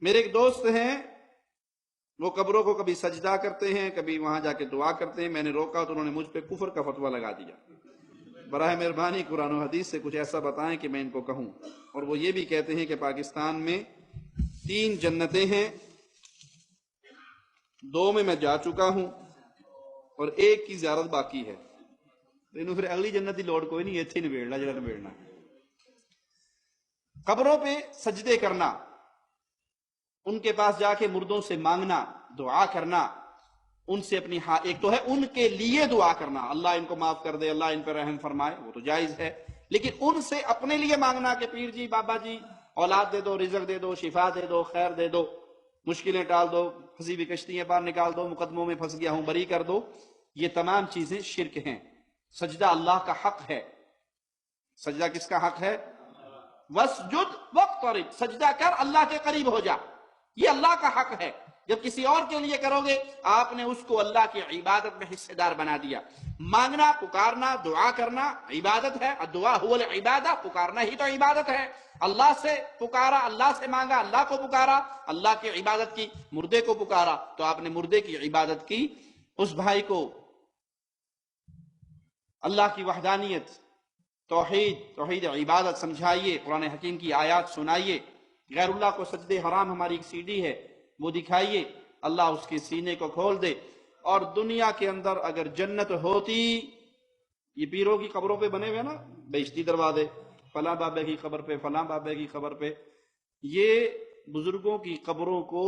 میرے ایک دوست ہیں، وہ قبروں کو کبھی سجدہ کرتے ہیں، کبھی وہاں جا کے دعا کرتے ہیں. میں نے روکا تو انہوں نے مجھ پہ کفر کا فتویٰ لگا دیا. براہ مہربانی قرآن و حدیث سے کچھ ایسا بتائیں کہ میں ان کو کہوں. اور وہ یہ بھی کہتے ہیں کہ پاکستان میں 3 جنتیں ہیں، 2 میں جا چکا ہوں اور 1 کی زیارت باقی ہے. تو انہوں پھر اگلی جنت کی لوڑ کوئی نہیں، اتنے ہی نبیڑنا جڑا نبیڑنا. قبروں پہ سجدے کرنا، ان کے پاس جا کے مردوں سے مانگنا، دعا کرنا، ان سے اپنی ایک تو ہے ان کے لیے دعا کرنا، اللہ ان کو معاف کر دے، اللہ ان پر رحم فرمائے، وہ تو جائز ہے. لیکن ان سے اپنے لیے مانگنا کہ پیر جی، بابا جی، اولاد دے دو، رزق دے دو، شفا دے دو، خیر دے دو، مشکلیں ٹال دو، پھنسی ہوئی کشتیاں باہر نکال دو، مقدموں میں پھنس گیا ہوں بری کر دو، یہ تمام چیزیں شرک ہیں. سجدہ اللہ کا حق ہے. سجدہ کس کا حق ہے؟ وَاسْجُدْ وَاقْتَرِب، سجدہ کر، اللہ کے قریب ہو جا، یہ اللہ کا حق ہے. جب کسی اور کے لیے کرو گے آپ نے اس کو اللہ کی عبادت میں حصے دار بنا دیا. مانگنا، پکارنا، دعا کرنا عبادت ہے. الدعاء هو العبادہ، پکارنا ہی تو عبادت ہے. اللہ سے پکارا، اللہ سے مانگا، اللہ کو پکارا، اللہ کی عبادت کی. مردے کو پکارا تو آپ نے مردے کی عبادت کی. اس بھائی کو اللہ کی وحدانیت، توحید عبادت سمجھائیے، قرآن حکیم کی آیات سنائیے. غیر اللہ کو سجدے حرام ہماری ایک CD ہے، وہ دکھائیے، اللہ اس کے سینے کو کھول دے. اور دنیا کے اندر اگر جنت ہوتی، یہ پیروں کی قبروں پہ بنے ہوئے نا بیشتی دروازے، فلاں بابے کی قبر پہ، فلاں بابے کی قبر پہ، یہ بزرگوں کی قبروں کو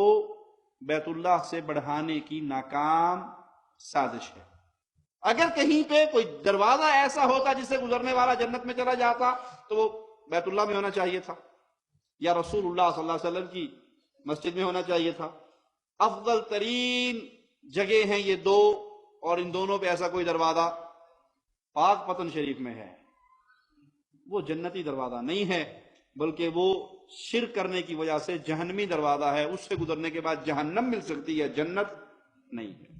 بیت اللہ سے بڑھانے کی ناکام سازش ہے. اگر کہیں پہ کوئی دروازہ ایسا ہوتا جس سے گزرنے والا جنت میں چلا جاتا تو وہ بیت اللہ میں ہونا چاہیے تھا، یا رسول اللہ صلی اللہ علیہ وسلم کی مسجد میں ہونا چاہیے تھا. افضل ترین جگہ ہیں یہ 2، اور ان دونوں پہ ایسا کوئی دروازہ پاک پتن شریف میں ہے. وہ جنتی دروازہ نہیں ہے، بلکہ وہ شرک کرنے کی وجہ سے جہنمی دروازہ ہے. اس سے گزرنے کے بعد جہنم مل سکتی ہے، جنت نہیں ہے.